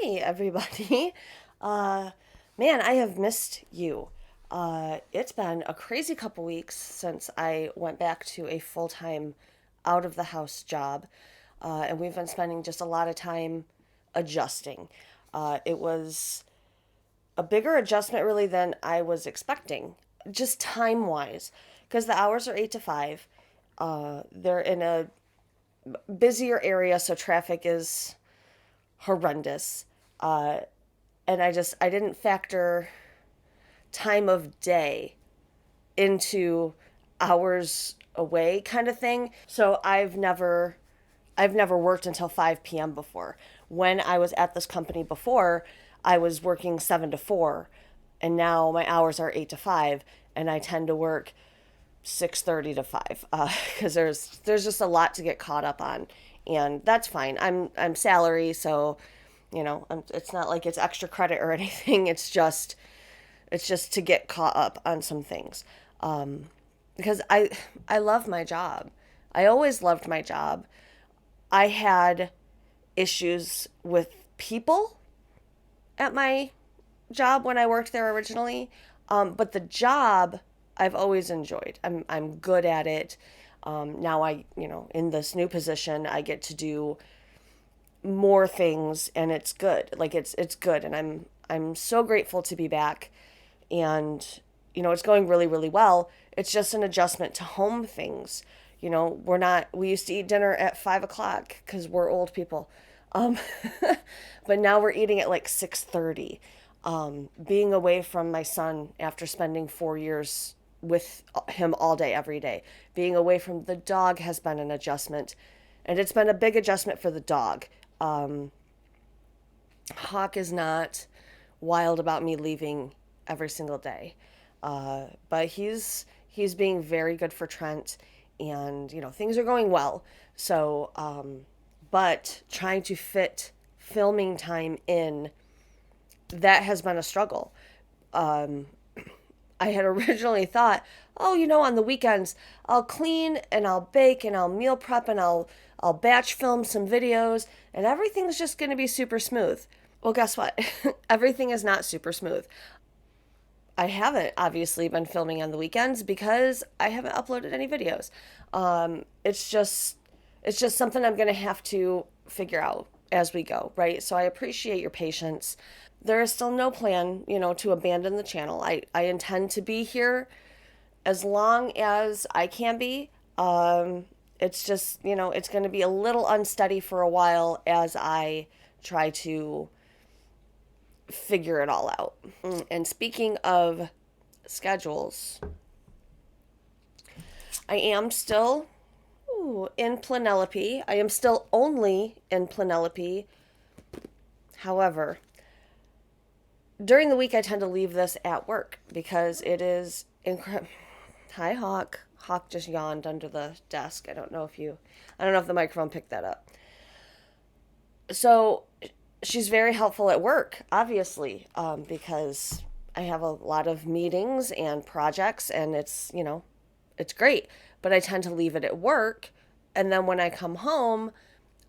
Hi, everybody. Uh, Man, I have missed you. It's been a crazy couple weeks since I went back to a full-time out of the house job. And we've been spending just a lot of time adjusting. It was a bigger adjustment really than I was expecting, just time-wise, because the hours are 8 to 5. They're in a busier area, so traffic is horrendous. Uh, and I didn't factor time of day into hours away kind of thing. So I've never worked until 5 p.m. before. When I was at this company before, I was working 7 to 4, and now my hours are 8 to 5, and I tend to work 6:30 to 5 because there's just a lot to get caught up on, and that's fine. I'm salary, so it's not like it's extra credit or anything. It's just to get caught up on some things, because I love my job. I always loved my job. I had issues with people at my job when I worked there originally, but the job I've always enjoyed. I'm good at it. Now in this new position, I get to do more things, and it's good. Like it's good, and I'm so grateful to be back, and it's going really really well. It's just an adjustment to home things. We used to eat dinner at 5 o'clock because we're old people, um, but now we're eating at like 6:30. Being away from my son after spending 4 years with him all day every day, being away from the dog has been an adjustment, and it's been a big adjustment for the dog. um, Hawk is not wild about me leaving every single day, but he's being very good for Trent, and things are going well. So, but trying to fit filming time in, that has been a struggle. Um, I had originally thought, oh, on the weekends I'll clean and I'll bake and I'll meal prep and I'll batch film some videos and everything's just going to be super smooth. Well, guess what? Everything is not super smooth. I haven't obviously been filming on the weekends because I haven't uploaded any videos. It's just something I'm going to have to figure out as we go, right? So I appreciate your patience. There is still no plan, to abandon the channel. I intend to be here as long as I can be. It's just, it's going to be a little unsteady for a while as I try to figure it all out. And speaking of schedules, I am still in Penelope. I am still only in Penelope. However, during the week I tend to leave this at work because it is incredible. Hi, Hawk. Hawk just yawned under the desk. I don't know if the microphone picked that up. So she's very helpful at work, obviously, because I have a lot of meetings and projects, and it's great. But I tend to leave it at work, and then when I come home,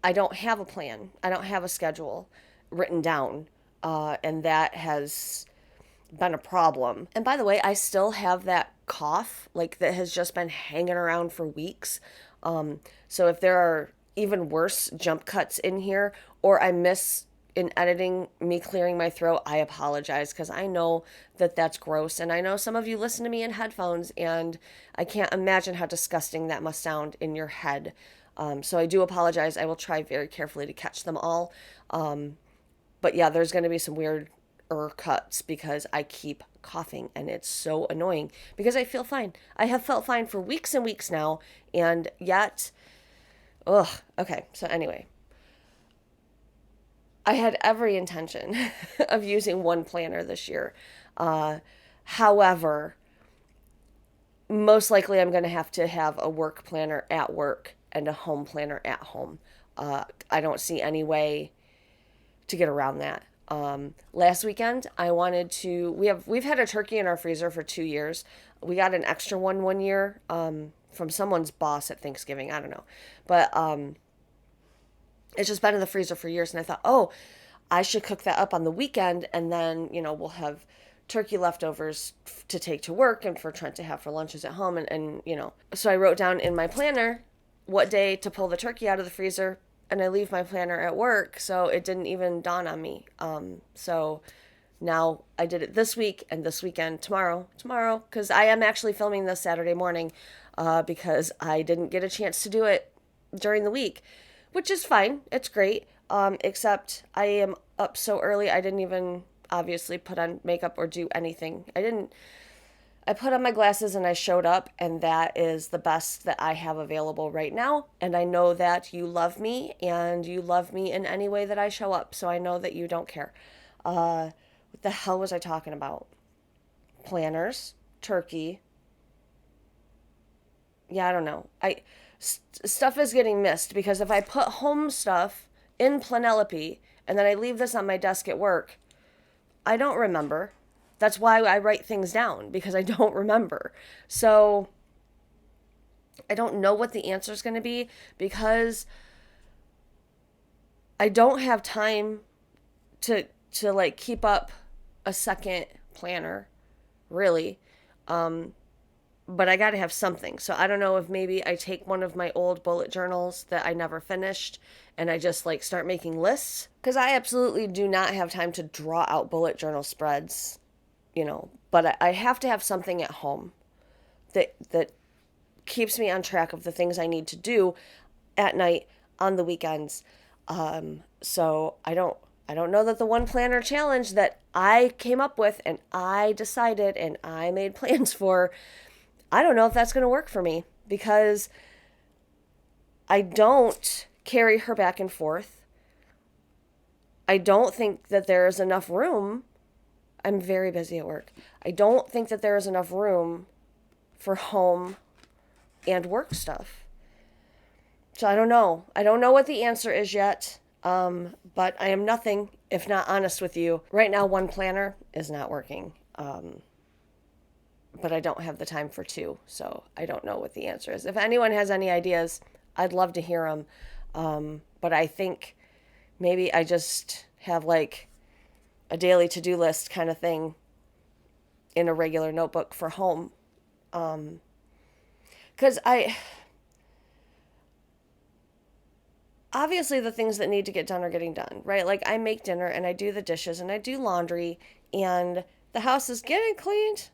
I don't have a plan. I don't have a schedule written down, and that has been a problem. And by the way, I still have that cough, like that has just been hanging around for weeks. So if there are even worse jump cuts in here, or I miss in editing me clearing my throat, I apologize because I know that that's gross. And I know some of you listen to me in headphones, and I can't imagine how disgusting that must sound in your head. So I do apologize. I will try very carefully to catch them all. But yeah, there's going to be some weird cuts because I keep coughing, and it's so annoying because I feel fine. I have felt fine for weeks and weeks now, and yet, ugh. Okay, so anyway, I had every intention of using one planner this year. However, most likely I'm going to have a work planner at work and a home planner at home. I don't see any way to get around that. Last weekend, I wanted to. We've had a turkey in our freezer for 2 years. We got an extra one year from someone's boss at Thanksgiving. I don't know, but it's just been in the freezer for years. And I thought, oh, I should cook that up on the weekend, and then, we'll have turkey leftovers to take to work and for Trent to have for lunches at home. And so I wrote down in my planner what day to pull the turkey out of the freezer, and I leave my planner at work, so it didn't even dawn on me. So now I did it this week and this weekend, tomorrow, because I am actually filming this Saturday morning, because I didn't get a chance to do it during the week, which is fine. It's great. Except I am up so early, I didn't even obviously put on makeup or do anything. I put on my glasses and I showed up, and that is the best that I have available right now. And I know that you love me, and you love me in any way that I show up. So I know that you don't care. What the hell was I talking about? Planners, turkey. Yeah, I don't know. Stuff is getting missed, because if I put home stuff in Planelope and then I leave this on my desk at work, I don't remember. That's why I write things down, because I don't remember. So I don't know what the answer is going to be, because I don't have time to like keep up a second planner, really. But I got to have something. So I don't know if maybe I take one of my old bullet journals that I never finished and I just like start making lists, because I absolutely do not have time to draw out bullet journal spreads, but I have to have something at home that keeps me on track of the things I need to do at night, on the weekends. So I don't know that the one planner challenge that I came up with and I decided and I made plans for, I don't know if that's going to work for me, because I don't carry her back and forth. I don't think that there is enough room. I'm very busy at work. I don't think that there is enough room for home and work stuff. So I don't know. I don't know what the answer is yet. But I am nothing if not honest with you. Right now, one planner is not working. But I don't have the time for two, so I don't know what the answer is. If anyone has any ideas, I'd love to hear them. But I think maybe I just have like a daily to-do list kind of thing in a regular notebook for home. Because obviously the things that need to get done are getting done, right? Like I make dinner and I do the dishes and I do laundry and the house is getting cleaned.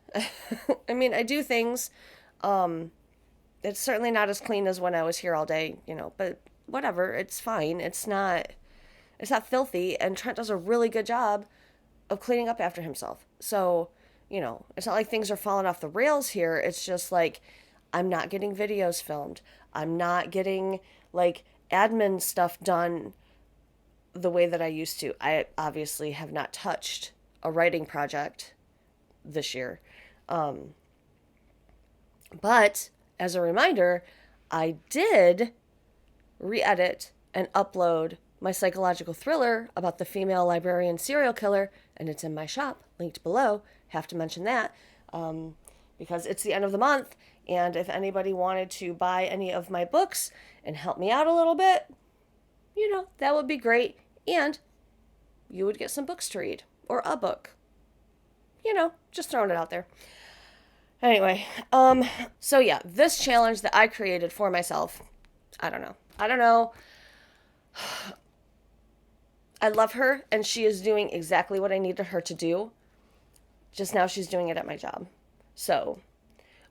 I mean, I do things. It's certainly not as clean as when I was here all day, but whatever, it's fine. It's not filthy, and Trent does a really good job of cleaning up after himself. So, it's not like things are falling off the rails here. It's just like I'm not getting videos filmed. I'm not getting like admin stuff done the way that I used to. I obviously have not touched a writing project this year. But as a reminder, I did re-edit and upload my psychological thriller about the female librarian serial killer, and it's in my shop, linked below. Have to mention that, because it's the end of the month, and if anybody wanted to buy any of my books and help me out a little bit, that would be great, and you would get some books to read, or a book. Just throwing it out there. Anyway, so yeah, this challenge that I created for myself, I don't know. I love her, and she is doing exactly what I needed her to do. Just now she's doing it at my job. So,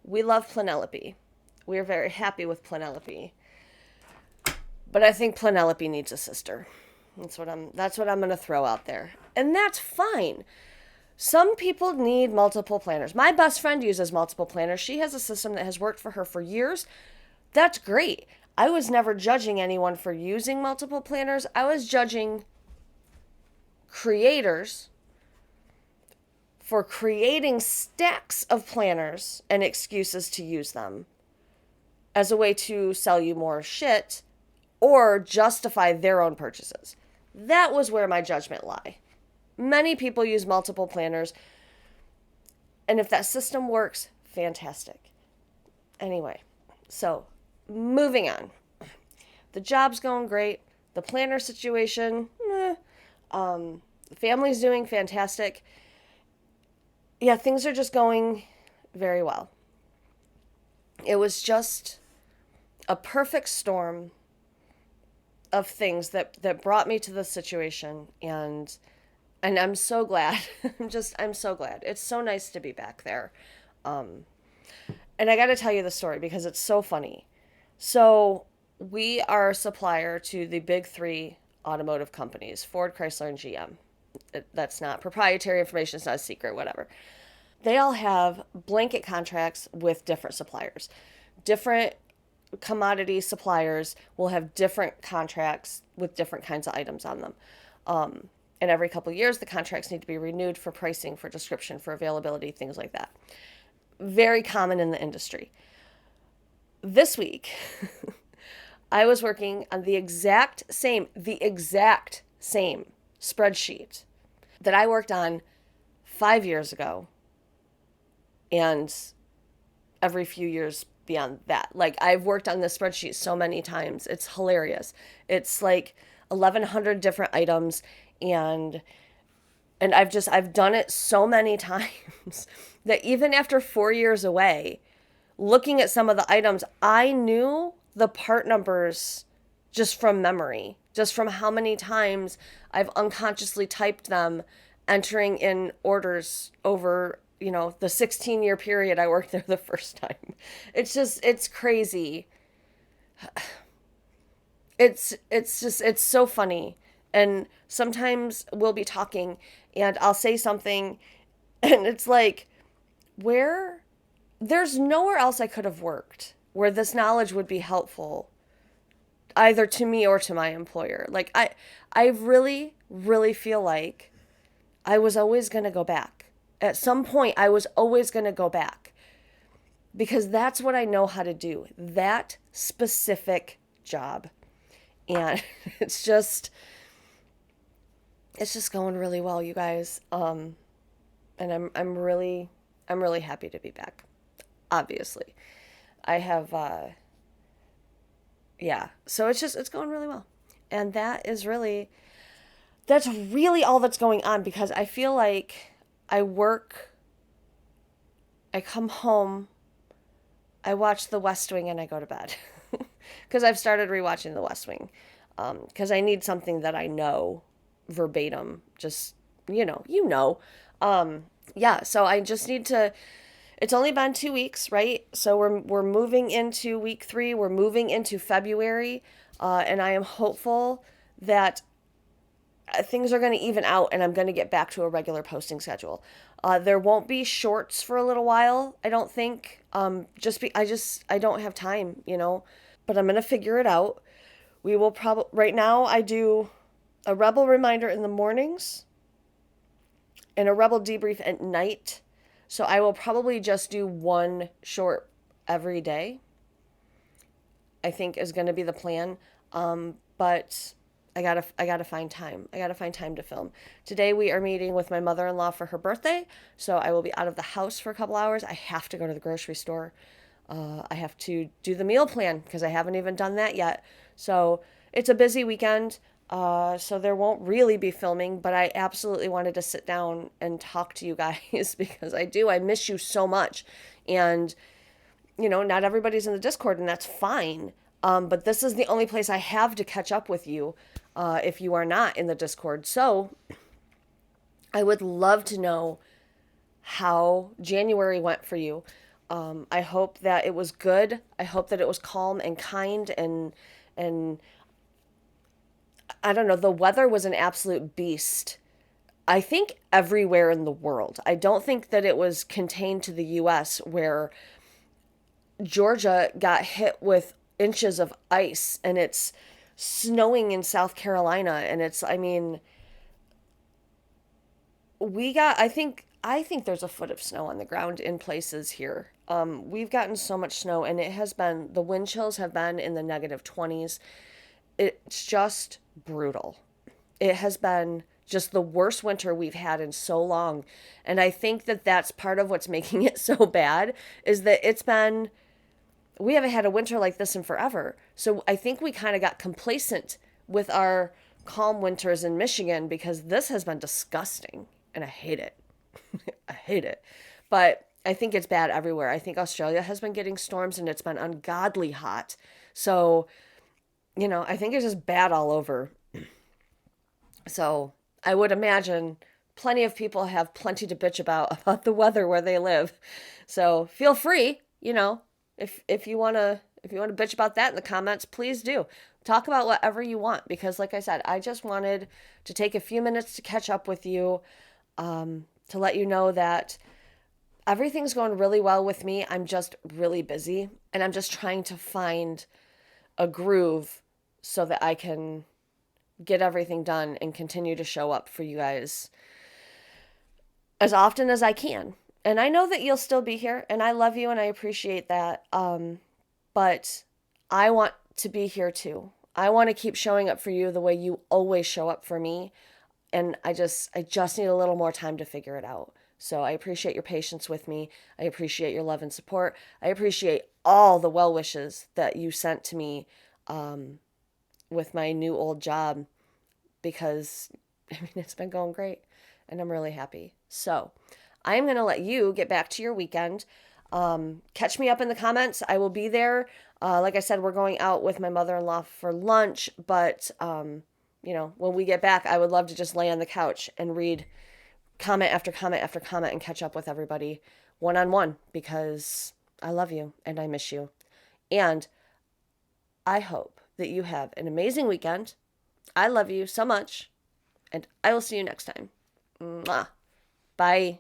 we love Planelope. We are very happy with Planelope. But I think Planelope needs a sister. That's what I'm going to throw out there. And that's fine. Some people need multiple planners. My best friend uses multiple planners. She has a system that has worked for her for years. That's great. I was never judging anyone for using multiple planners. I was judging creators for creating stacks of planners and excuses to use them as a way to sell you more shit or justify their own purchases. That was where my judgment lay. Many people use multiple planners, and if that system works, fantastic. Anyway, so moving on. The job's going great. The planner situation, The family's doing fantastic. Yeah, things are just going very well. It was just a perfect storm of things that brought me to this situation, and I'm so glad. I'm so glad. It's so nice to be back there. And I got to tell you the story because it's so funny. So, we are a supplier to the big 3 automotive companies, Ford, Chrysler, and GM. That's not proprietary information, it's not a secret, whatever. They all have blanket contracts with different suppliers. Different commodity suppliers will have different contracts with different kinds of items on them. And every couple of years, the contracts need to be renewed for pricing, for description, for availability, things like that. Very common in the industry. This week, I was working on the exact same spreadsheet that I worked on 5 years ago and every few years beyond that. Like, I've worked on this spreadsheet so many times. It's hilarious. It's like 1,100 different items, and I've done it so many times that even after 4 years away, looking at some of the items, I knew the part numbers just from memory, just from how many times I've unconsciously typed them, entering in orders over, the 16-year period I worked there the first time. It's crazy. It's so funny. And sometimes we'll be talking and I'll say something and it's like, where there's nowhere else I could have worked where this knowledge would be helpful either to me or to my employer. Like, I really, really feel like I was always going to go back. At some point, I was always going to go back because that's what I know how to do, that specific job. And it's just going really well, you guys. And I'm really happy to be back. Obviously, I have, yeah. So it's going really well, and that's really all that's going on because I feel like I work, I come home, I watch The West Wing, and I go to bed because I've started rewatching The West Wing because I need something that I know verbatim. Just yeah. So I just need to. It's only been 2 weeks, right? So we're moving into week 3. We're moving into February, and I am hopeful that things are going to even out, and I'm going to get back to a regular posting schedule. There won't be shorts for a little while, I don't think. I don't have time. But I'm going to figure it out. We will probably right now. I do a Rebel reminder in the mornings and a Rebel debrief at night. So I will probably just do one short every day, I think is going to be the plan. But I gotta find time. I gotta find time to film. Today we are meeting with my mother-in-law for her birthday, so I will be out of the house for a couple hours. I have to go to the grocery store. I have to do the meal plan because I haven't even done that yet. So it's a busy weekend. So there won't really be filming, but I absolutely wanted to sit down and talk to you guys because I miss you so much. And, not everybody's in the Discord and that's fine. But this is the only place I have to catch up with you, if you are not in the Discord. So I would love to know how January went for you. I hope that it was good. I hope that it was calm and kind and I don't know, the weather was an absolute beast. I think everywhere in the world. I don't think that it was contained to the US where Georgia got hit with inches of ice and it's snowing in South Carolina and I think there's a foot of snow on the ground in places here. We've gotten so much snow and the wind chills have been in the -20s. It's just brutal. It has been just the worst winter we've had in so long. And I think that that's part of what's making it so bad is that we haven't had a winter like this in forever. So I think we kind of got complacent with our calm winters in Michigan because this has been disgusting and I hate it. I hate it. But I think it's bad everywhere. I think Australia has been getting storms and it's been ungodly hot. So, I think it's just bad all over. So, I would imagine plenty of people have plenty to bitch about the weather where they live. So, feel free, if you want to bitch about that in the comments, please do. Talk about whatever you want because like I said, I just wanted to take a few minutes to catch up with you, to let you know that everything's going really well with me. I'm just really busy and I'm just trying to find a groove so that I can get everything done and continue to show up for you guys as often as I can. And I know that you'll still be here and I love you and I appreciate that. But I want to be here too. I want to keep showing up for you the way you always show up for me. And I just need a little more time to figure it out. So I appreciate your patience with me. I appreciate your love and support. I appreciate all the well wishes that you sent to me, with my new old job because it's been going great and I'm really happy. So I'm going to let you get back to your weekend. Catch me up in the comments. I will be there. Like I said, we're going out with my mother-in-law for lunch, but when we get back, I would love to just lay on the couch and read comment after comment after comment and catch up with everybody one-on-one because I love you and I miss you. And I hope that you have an amazing weekend. I love you so much, and I will see you next time. Mwah. Bye.